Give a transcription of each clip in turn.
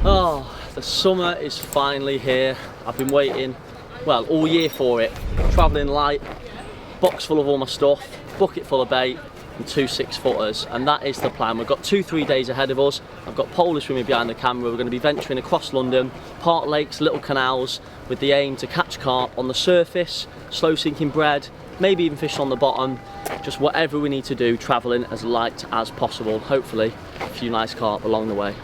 Oh, the summer is finally here. I've been waiting, well, all year for it. Travelling light, box full of all my stuff, bucket full of bait, and 2 6-footers, and that is the plan. We've got 2-3 days ahead of us. I've got Polish with me behind the camera. We're going to be venturing across London, park lakes, little canals, with the aim to catch carp on the surface, slow sinking bread, maybe even fish on the bottom, just whatever we need to do, travelling as light as possible. Hopefully a few nice carp along the way.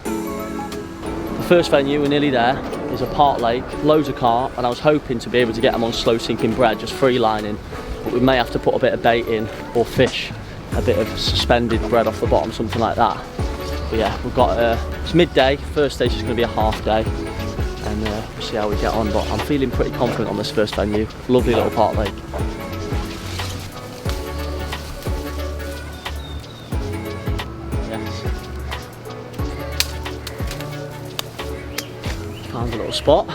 The first venue, we're nearly there, is a park lake, loads of carp, and I was hoping to be able to get them on slow sinking bread, just free lining, but we may have to put a bit of bait in or fish a bit of suspended bread off the bottom, something like that. But yeah, we've got it's midday. First stage is going to be a half day, and we'll see how we get on, but I'm feeling pretty confident on this first venue. Lovely little park lake. Yes, found a little spot.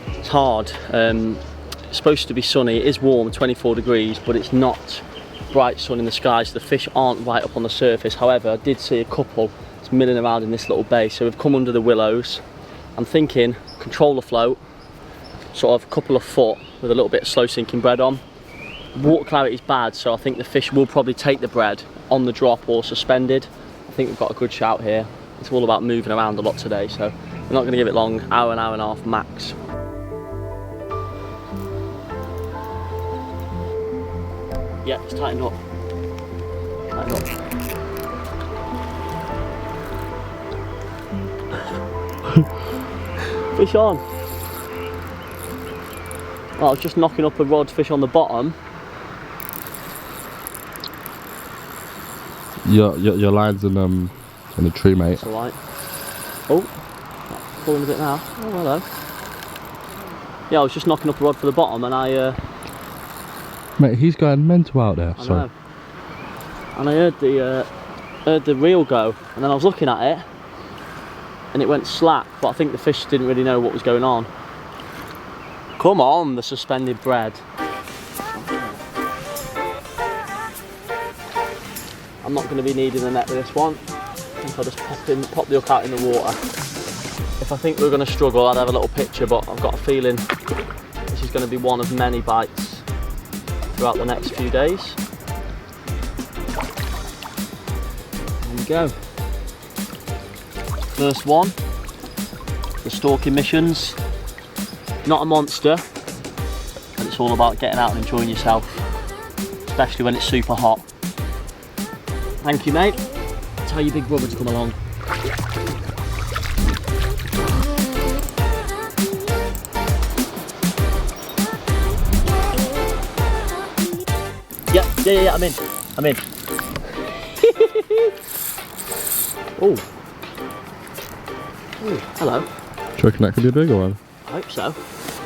It's hard. It's supposed to be sunny. It is warm, 24 degrees, but it's not bright sun in the sky, so the fish aren't right up on the surface. However, I did see a couple that's milling around in this little bay, so we've come under the willows. I'm thinking control the float, sort of a couple of foot with a little bit of slow sinking bread on. Water clarity is bad, so I think the fish will probably take the bread on the drop or suspended. I think we've got a good shout here. It's all about moving around a lot today, so we're not going to give it long, hour and a half max. Yeah, it's tightened up. Tightened up. Fish on. Oh, I was just knocking up a rod fish on the bottom. Your line's in the tree, mate. It's alright. Oh, pulling a bit now. Oh, hello. Yeah, I was just knocking up a rod for the bottom, and I. Mate, he's going mental out there. I know. And I heard the reel go, and then I was looking at it, and it went slack, but I think the fish didn't really know what was going on. Come on, the suspended bread. I'm not going to be needing a net with this one. I think I'll just pop the hook out in the water. If I think we're going to struggle, I'd have a little picture, but I've got a feeling this is going to be one of many bites throughout the next few days. There we go. First one, the stalking missions. Not a monster, and it's all about getting out and enjoying yourself, especially when it's super hot. Thank you, mate. Tell your big brother to come along. Yeah, I'm in. Oh. Hello. Do you reckon that could be a bigger one? I hope so.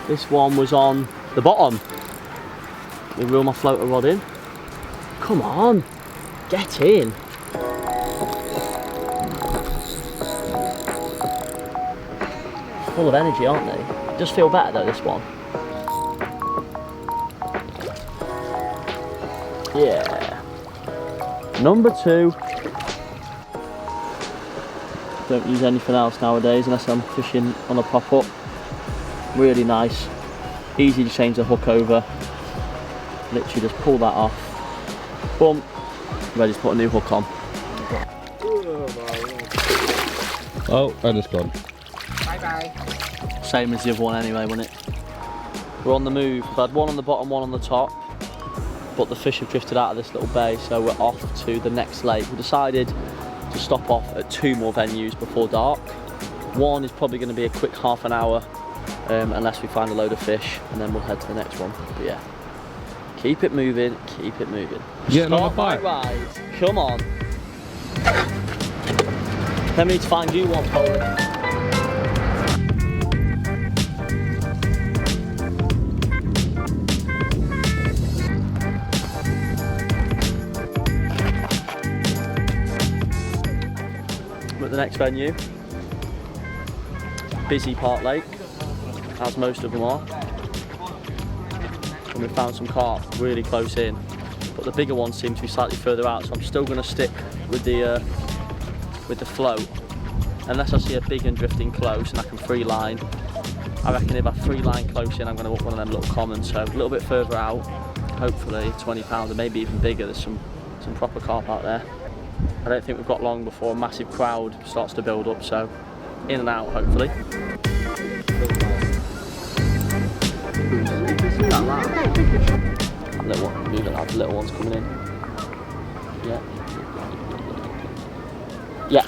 This one was on the bottom. Let me reel my floater rod in. Come on, get in. Full of energy, aren't they? Does feel better though, this one. Yeah. Number 2. Don't use anything else nowadays unless I'm fishing on a pop-up. Really nice. Easy to change the hook over. Literally just pull that off. Boom. Ready to put a new hook on. Oh, and it's gone. Bye bye. Same as the other one anyway, wasn't it? We're on the move. We've had one on the bottom, one on the top. But the fish have drifted out of this little bay, so we're off to the next lake. We decided to stop off at 2 more venues before dark. One is probably going to be a quick half an hour, unless we find a load of fish, and then we'll head to the next one. But yeah, keep it moving, keep it moving. Yeah, Start my ride. Come on. Then we need to find you one, Polish. At the next venue, busy Park Lake, as most of them are, and we found some carp really close in, but the bigger ones seem to be slightly further out, so I'm still going to stick with the float unless I see a big one drifting close and I can free line. I reckon if I free line close in, I'm going to hook one of them little commons. So a little bit further out, hopefully 20 pounder, maybe even bigger. There's some proper carp out there. I don't think we've got long before a massive crowd starts to build up, so in and out hopefully. That little one, moving out, the little one's coming in. Yeah. Yeah.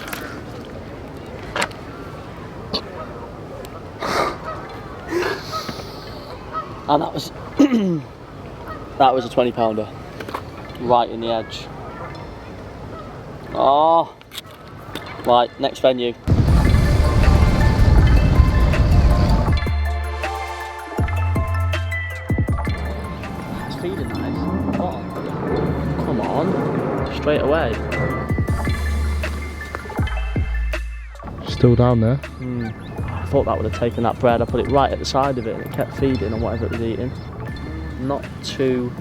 And that was that was a 20 pounder, right in the edge. Oh, right, next venue. It's feeding nice. Oh, come on, straight away. Still down there. I thought that would have taken that bread. I put it right at the side of it and it kept feeding on whatever it was eating. Not too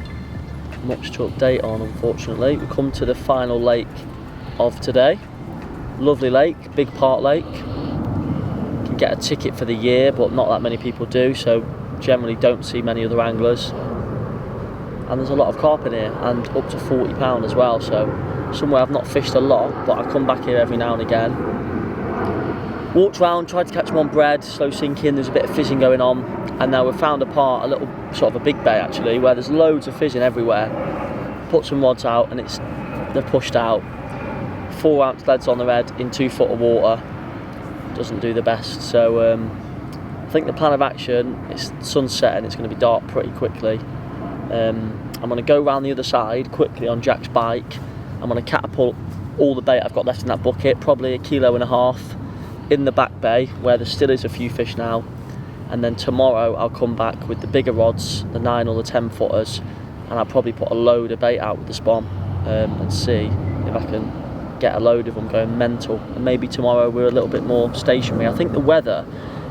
much to update on, unfortunately. We come to the final lake of today. Lovely lake, big park lake. You can get a ticket for the year, but not that many people do, so generally don't see many other anglers. And there's a lot of carp in here, and up to 40 pound as well, so somewhere I've not fished a lot, but I come back here every now and again. Walked round, tried to catch them on bread, slow sinking, there's a bit of fizzing going on, and now we've found a part, a little sort of a big bay actually, where there's loads of fizzing everywhere. Put some rods out and they're pushed out. 4 ounce leads on the head in 2 foot of water. Doesn't do the best, so I think the plan of action, it's sunset and it's going to be dark pretty quickly. I'm going to go round the other side quickly on Jack's bike. I'm going to catapult all the bait I've got left in that bucket, probably 1.5 kilos, in the back bay where there still is a few fish now, and then tomorrow I'll come back with the bigger rods, the 9 or the 10 footers, and I'll probably put a load of bait out with the spawn and see if I can get a load of them going mental. And maybe tomorrow we're a little bit more stationary. I think the weather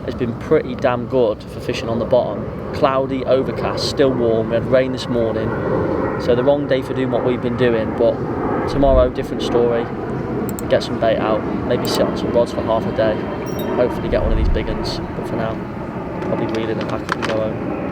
has been pretty damn good for fishing on the bottom. Cloudy, overcast, still warm. We had rain this morning, so the wrong day for doing what we've been doing, but tomorrow different story. Get some bait out, maybe sit on some rods for half a day, hopefully get one of these big ones, but for now probably reel in and pack up and go home.